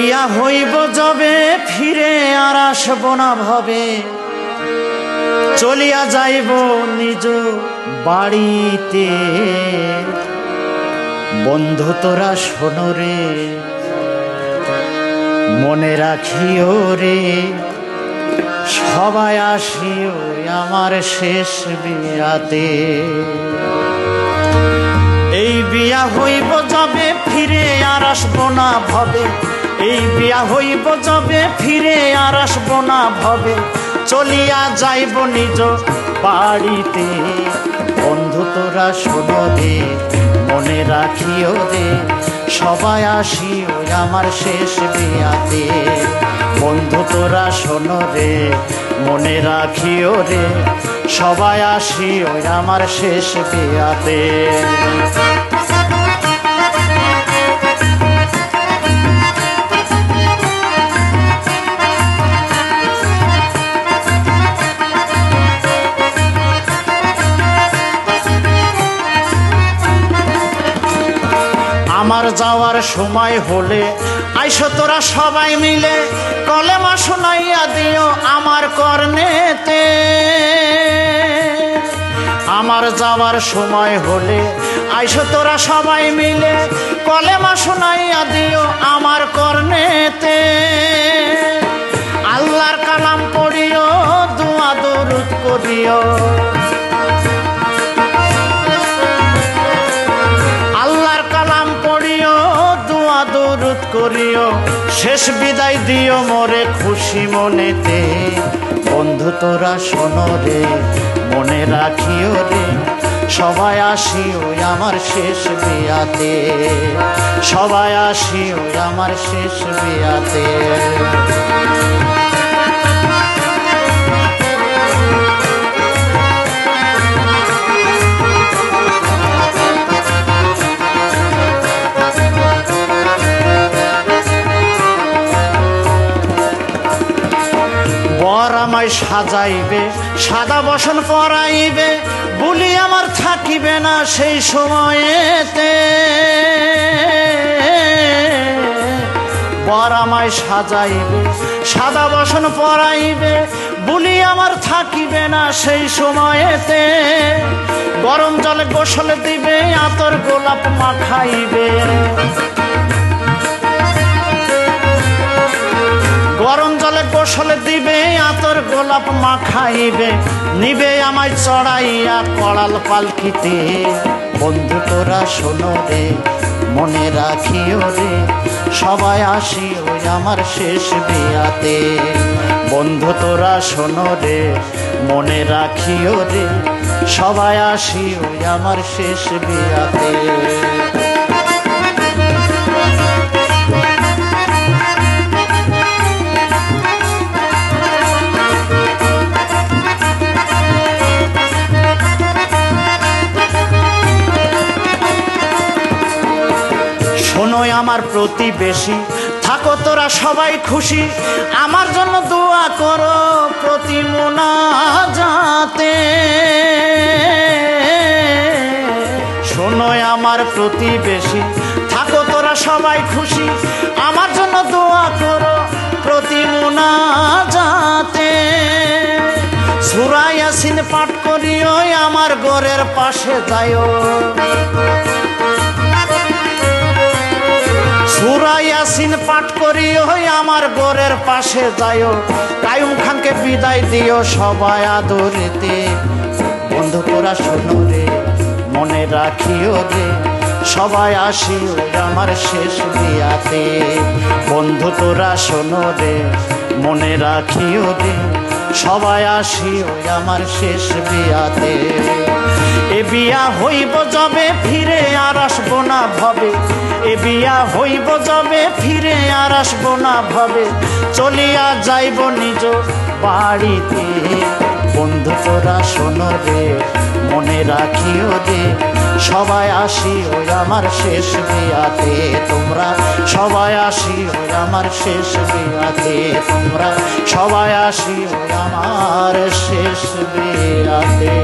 বিয়া হইব যবে ফিরে আর আসব না ভবে, চলিয়া যাইব নিজ বাড়িতে। বন্ধু তোরা শোনো রে, মনে রাখিও রে, সবাই আসিও আমার শেষ বিয়াতে। এই বিয়া হইব যবে ফিরে আর আসব না ভবে, এই বিয়া হইব যবে ফিরে আর আসব না ভবে, চলিয়া যাইব নিজ বাড়িতে। বন্ধু তোরা শোনো রে, মনে রাখিও রে, সবাই আসিও আমার শেষ বিয়াতে। বন্ধু তোরা শোনো রে, মনে রাখিও রে, সবাই আসিও আমার শেষ বিয়াতে। আমার যাওয়ার সময় হলে আইসো তোরা সবাই মিলে, কলেমা শোনাইয়া দিও আমার কর্ণেতে। আমার যাওয়ার সময় হলে আইসো তোরা সবাই মিলে, কলেমা শোনাইয়া দিও আমার কর্ণেতে। আল্লাহর কালাম পড়িও, দুআ দরুদ করিও, দরুদ করিও, শেষ বিদায় দিও মোরে খুশি মনেতে। বন্ধু তোরা শোনো রে, মনে রাখিও রে, সবাই আসিও আমার শেষ বিয়াতে। সবাই আসিও আমার শেষ বিয়াতে। বর আমায় সাজাইবে, সাদা বসন পরাইবে, বুলি আমার থাকিবে না সেই সময়েতে। বর আমায় সাজাইবে, সাদা বসন পরাইবে, বুলি আমার থাকিবে না সেই সময়েতে। গরম জলে গোসল দিবে, আতর গোলাপ মাখাইবে, গরম জলে গোসল দিবে, আতর গোলাপ মাখাইবে, নিবে আমায় চড়াইয়া কড়াল পালকিতে। বন্ধু তোরা শোনো রে, মনে রাখিও রে, সবাই আসিও আমার শেষ বিয়াতে। বন্ধু তোরা শোনো রে, মনে রাখিও রে, সবাই আসিও আমার শেষ বিয়াতে। শোনোই আমার প্রতিবেশী, থাকো তোরা সবাই খুশি, আমার জন্য দোয়া করো প্রতি মোনাজাতে। শোনোই আমার প্রতিবেশী, থাকো তোরা সবাই খুশি, আমার জন্য দোয়া করো প্রতি মোনাজাতে। সূরা ইয়াসিন পাঠ করিও, আমার ঘরের পাশে যাইও, সূরা ইয়াসিন পাঠ করিও, আমার ঘরের পাশে যাইও। কায়ুম খানকে বিদায় দিও সবাই আদরেতে। বন্ধু তোরা শোনো রে, মনে রাখিও রে, সবাই আসিও আমার শেষ বিয়াতে। বন্ধু তোরা শোনো রে, মনে রাখিও রে, সবাই আসিও আমার শেষ বিয়াতে। এ বিয়া হইব যবে ফিরে আর আসব না ভবে, এ বিয়া হইব যবে ফিরে আর আসব না ভবে, চলিয়া যাইব নিজ বাড়িতে। বন্ধু তোরা শোনো রে, মনে রাখিও রে, সবাই আসিও আমার শেষ বিয়াতে। তোমরা সবাই আসিও আমার শেষ বিয়াতে, তোমরা সবাই আসিও আমার শেষ বিয়াতে।